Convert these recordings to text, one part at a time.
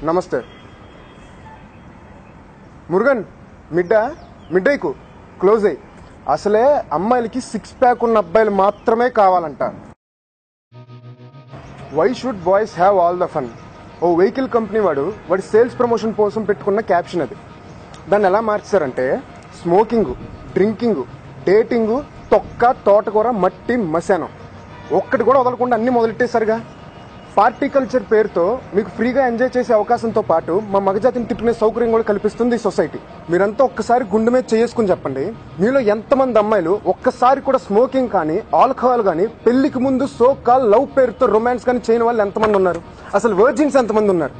నమస్తే మురుగన్ మిడ్డైకు క్లోజ్ అయ్యి అసలే అమ్మాయిలకి 6 ప్యాక్ ఉన్న అబ్బాయిలు మాత్రమే కావాలంట. Why should boys have all the fun? ఓ వెహికల్ కంపెనీ వాడి సేల్స్ ప్రమోషన్ కోసం పెట్టుకున్న క్యాప్షన్ అది. దాన్ని ఎలా మార్చారంటే స్మోకింగ్, డ్రింకింగ్, డేటింగ్, తొక్క, తోటకూర, మట్టి, మశానం ఒక్కటి కూడా వదలకుండా అన్ని మొదలెట్టేశారుగా. పార్టీ కల్చర్ పేరుతో మీకు ఫ్రీగా ఎంజాయ్ చేసే అవకాశంతో పాటు మా మగజాతిని తిట్టుకునే సౌకర్యం కూడా కల్పిస్తుంది ఈ సొసైటీ. మీరంతా ఒక్కసారి గుండె మీద చేసుకుని చెప్పండి, మీలో ఎంతమంది అమ్మాయిలు ఒక్కసారి కూడా స్మోకింగ్ కానీ ఆల్కహాల్ కానీ పెళ్లికి ముందు సో కాల్ లవ్ పేరుతో రొమాన్స్ కానీ చేయని వాళ్ళు ఎంతమంది ఉన్నారు? అసలు వర్జిన్స్ ఎంతమంది ఉన్నారు?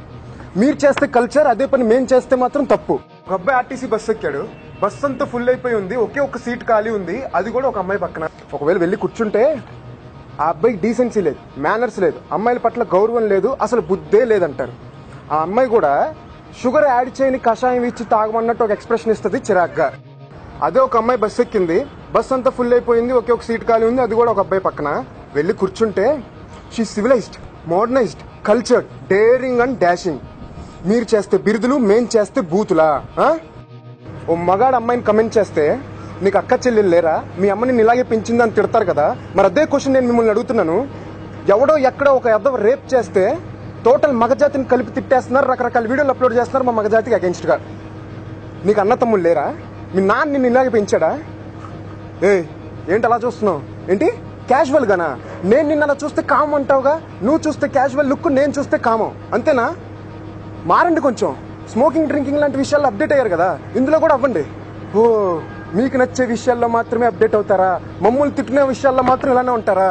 మీరు చేస్తే కల్చర్, అదే పని మేం చేస్తే మాత్రం తప్పు. ఒక అబ్బాయి ఆర్టీసీ బస్సు ఎక్కాడు, బస్సు అంతా ఫుల్ అయిపోయి ఉంది, ఒకే ఒక్క సీట్ ఖాళీ ఉంది, అది కూడా ఒక అమ్మాయి పక్కన. ఒకవేళ వెళ్ళి కూర్చుంటే ఆ అబ్బాయికి డీసెన్సీ లేదు, మేనర్స్ లేదు, అమ్మాయిల పట్ల గౌరవం లేదు, అసలు బుద్ధే లేదంటారు. ఆ అమ్మాయి కూడా షుగర్ యాడ్ చేయని కషాయం ఇచ్చి తాగమన్నట్టు ఒక ఎక్స్ప్రెషన్ ఇస్తుంది చిరాగ్గా. అదే ఒక అమ్మాయి బస్సు ఎక్కింది, బస్సు అంతా ఫుల్ అయిపోయింది, ఒకే ఒక సీట్ ఖాళీ ఉంది, అది కూడా ఒక అబ్బాయి పక్కన. వెళ్ళి కూర్చుంటే she civilized, modernized, cultured, daring and dashing. మీరు చేస్తే బిరుదులు, మేం చేస్తే బూతులా? ఓ మగాడు అమ్మాయిని కమెంట్ చేస్తే నీకు అక్క చెల్లెలు లేరా, మీ అమ్మని ఇలాగే పెంచిందని తిడతారు కదా. మరి అదే క్వశ్చన్ నేను మిమ్మల్ని అడుగుతున్నాను. ఎవడో ఎక్కడో ఒక ఎదవ రేప్ చేస్తే టోటల్ మగజాతిని కలిపి తిట్టేస్తున్నారు, రకరకాల వీడియోలు అప్లోడ్ చేస్తున్నారు మా మగజాతికి అగెన్స్ట్ గా. నీకు అన్న తమ్ముళ్ళు లేరా? మీ నాన్న నిన్ను ఇలాగే పెంచాడా? ఏంటి అలా చూస్తున్నావు? ఏంటి క్యాజువల్ గానా? నేను నిన్న అలా చూస్తే కామం అంటావుగా, నువ్వు చూస్తే క్యాజువల్ లుక్, నేను చూస్తే కామం, అంతేనా? మారండి కొంచెం. స్మోకింగ్, డ్రింకింగ్ లాంటి విషయాల్లో అప్డేట్ అయ్యారు కదా, ఇందులో కూడా అవ్వండి. ఓ మీకు నచ్చే విషయాల్లో మాత్రమే అప్డేట్ అవుతారా? మమ్మల్ని తిట్టుకునే విషయాల్లో మాత్రం ఇలానే ఉంటారా?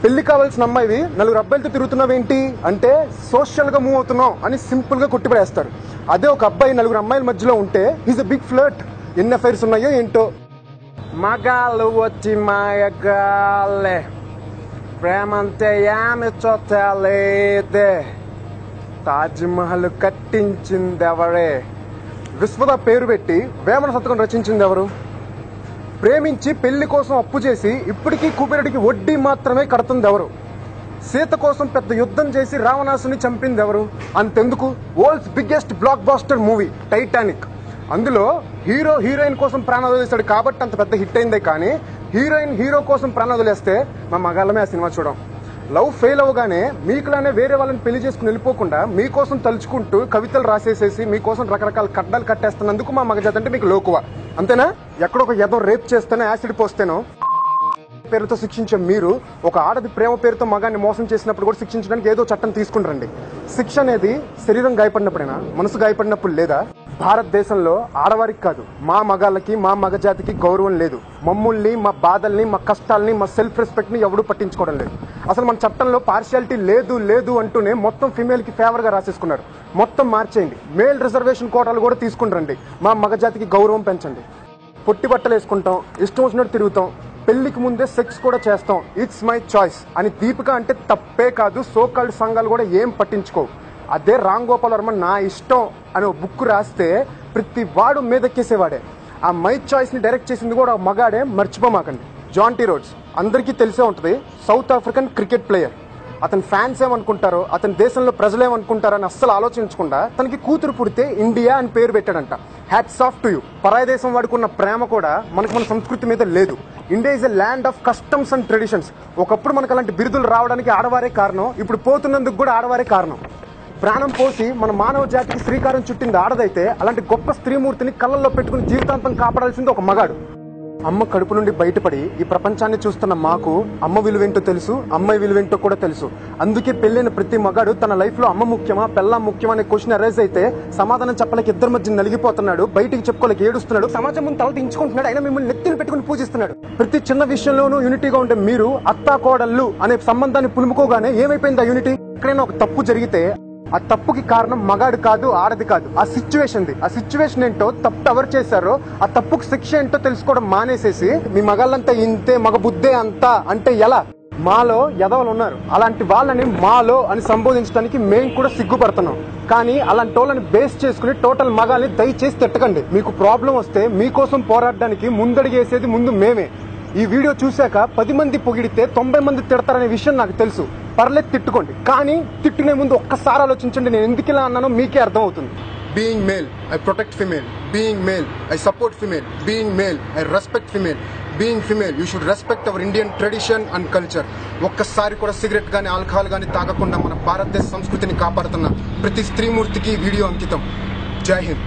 పెళ్లి కావాల్సిన అమ్మాయివి 4 అబ్బాయిలతో తిరుగుతున్నావేంటి అంటే సోషల్ గా మూవ్ అవుతున్నావు అని సింపుల్ గా కొట్టిపడేస్తారు. అదే ఒక అబ్బాయి 4 అమ్మాయిల మధ్యలో ఉంటే ఈజ్ అ బిగ్ ఫ్లర్ట్. ఎన్ని అఫైర్స్ ఉన్నాయో ఏంటో. మగాళ్ళు వచ్చి మాయగాలే, ప్రేమంతే యామి చోటలేదే, తాజ్ మహల్ కట్టించింది ఎవరే, విశ్వద పేరు పెట్టి వేమన శతకం రచించింది ఎవరు, ప్రేమించి పెళ్లి కోసం అప్పు చేసి ఇప్పటికీ కుబేరుడికి వడ్డీ మాత్రమే కడుతుంది ఎవరు, సీత కోసం పెద్ద యుద్ధం చేసి రావణాసుని చంపింది ఎవరు, అంతెందుకు world's biggest blockbuster movie Titanic, అందులో హీరో హీరోయిన్ కోసం ప్రాణాలు వదిలేస్తాడు కాబట్టి అంత పెద్ద హిట్ అయిందే కానీ హీరోయిన్ హీరో కోసం ప్రాణాలు వదిలేస్తే మా మగాళ్ళమే ఆ సినిమా చూడం. లవ్ ఫెయిల్ అవగానే మీకులానే వేరే వాళ్ళని పెళ్లి చేసుకుని వెళ్ళిపోకుండా మీకోసం తలుచుకుంటూ కవితలు రాసేసేసి మీకోసం రకరకాల కడ్డాలు కట్టేస్తున్నందుకు మా మగజాతి అంటే మీకు లోకువ, అంతేనా? ఎక్కడొక ఏదో రేప్ చేస్తేనో యాసిడ్ పోస్తేనో పేరుతో శిక్షించే మీరు ఒక ఆడది ప్రేమ పేరుతో మగాన్ని మోసం చేసినప్పుడు కూడా శిక్షించడానికి ఏదో చట్టం తీసుకుంటారండి. శిక్ష అనేది శరీరం గాయపడినప్పుడైనా, మనసు గాయపడినప్పుడు లేదా? భారతదేశంలో ఆడవారికి కాదు, మా మగాళ్ళకి, మా మగజాతికి గౌరవం లేదు. మమ్మల్ని, మా బాధల్ని, మా కష్టాలని, మా సెల్ఫ్ రెస్పెక్ట్ ని ఎవడూ పట్టించుకోవడం లేదు. అసలు మన చట్టంలో పార్షియాలిటీ లేదు లేదు అంటూనే మొత్తం ఫిమేల్ కి ఫేవర్ గా రాసేసుకున్నారు. మొత్తం మార్చేయండి, మేల్ రిజర్వేషన్ కోటాలు కూడా తీసుకుంటారండి. మా మగజాతికి గౌరవం పెంచండి. పొట్టి బట్టలు వేసుకుంటాం, ఇష్టం వచ్చినట్టు తిరుగుతాం, పెళ్లికి ముందే సెక్స్ కూడా చేస్తాం, ఇట్స్ మై చాయిస్ అని దీపిక అంటే తప్పే కాదు. సోకాల్డ్ సంఘాలు కూడా ఏం పట్టించుకోవు. అదే రామ్ గోపాల్ వర్మ నా ఇష్టం అని ఒక బుక్ రాస్తే ప్రతి వాడు మీదెక్కేసేవాడే. ఆ మై చాయిస్ ని డైరెక్ట్ చేసింది కూడా ఒక మగాడే, మర్చిపోమాకండి. జాంటీ రోడ్స్ అందరికీ తెలిసే ఉంటుంది, సౌత్ ఆఫ్రికన్ క్రికెట్ ప్లేయర్. అతని ఫ్యాన్స్ ఏమనుకుంటారో, అతని దేశంలో ప్రజలు ఏమనుకుంటారో అని అస్సలు ఆలోచించకుండా తనకి కూతురు పుడితే ఇండియా అని పేరు పెట్టాడంట. Hats off to you. పరాయి దేశం వాడుకున్న ప్రేమ కూడా మనకు మన సంస్కృతి మీద లేదు. India is a land of customs and traditions. ఒకప్పుడు మనకు అలాంటి బిరుదులు రావడానికి ఆడవారే కారణం, ఇప్పుడు పోతున్నందుకు కూడా ఆడవారే కారణం. ప్రాణం పోసి మన మానవ జాతికి శ్రీకారం చుట్టింది ఆడదైతే అలాంటి గొప్ప స్త్రీమూర్తిని కళ్ళల్లో పెట్టుకుని జీవితాంతం కాపాడాల్సింది ఒక మగాడు. అమ్మ కడుపు నుండి బయటపడి ఈ ప్రపంచాన్ని చూస్తున్న మాకు అమ్మ విలువేంటో తెలుసు, అమ్మాయి విలువేంటో కూడా తెలుసు. అందుకే పెళ్ళైన ప్రతి మగాడు తన లైఫ్ లో అమ్మ ముఖ్యమా, పెళ్ళాం ముఖ్యమా అనే క్వశ్చన్ అరైజ్ అయితే సమాధానం చెప్పలేక ఇద్దరి మధ్య నలిగిపోతున్నాడు, బయటికి చెప్పుకోలేక ఏడుస్తున్నాడు, సమాజం ముందు తల దించుకుంటున్నాడు, అయినా మిమ్మల్ని నెత్తిని పెట్టుకుని పూజిస్తున్నాడు. ప్రతి చిన్న విషయంలోనూ యూనిటీగా ఉండే మీరు అత్తా కోడళ్ళు అనే సంబంధాన్ని పులుముకోగానే ఏమైపోయింది ఆ యూనిటీ? ఎక్కడైనా ఒక తప్పు జరిగితే ఆ తప్పుకి కారణం మగాడు కాదు, ఆడది కాదు, ఆ సిచ్యువేషన్ ఏంటో, తప్పు ఎవరు చేశారో ఆ తప్పుకు శిక్ష ఏంటో తెలుసుకోవడం మానేసేసి మీ మగాళ్ళంతా ఇంతే, మగ బుద్ధే అంతా అంటే ఎలా? మాలో ఎదవలు ఉన్నారు, అలాంటి వాళ్ళని మాలో అని సంబోధించడానికి మేము కూడా సిగ్గుపడుతున్నాం. కానీ అలాంటి వాళ్ళని బేస్ చేసుకుని టోటల్ మగాల్ని దయచేసి తిట్టకండి. మీకు ప్రాబ్లం వస్తే మీకోసం పోరాడడానికి ముందడిగేసేది ముందు మేమే. ఈ వీడియో చూశాక 10 మంది పొగిడితే 90 మంది తిడతారనే విషయం నాకు తెలుసు. పర్లేదు తిట్టుకోండి, కానీ తిట్టునే ముందు ఒక్కసారి ఆలోచించండి నేను ఎందుకు ఇలా అన్నానో మీకే అర్థం అవుతుంది. Being male I protect female, being male I support female, being male I respect female, being female you should respect our Indian tradition and culture. ఒక్కసారి కూడా సిగరెట్ కానీ ఆల్కహాల్ కానీ తాగకుండా మన భారతదేశ సంస్కృతిని కాపాడుతున్న ప్రతి స్త్రీమూర్తికి వీడియో అంకితం. జై హింద్.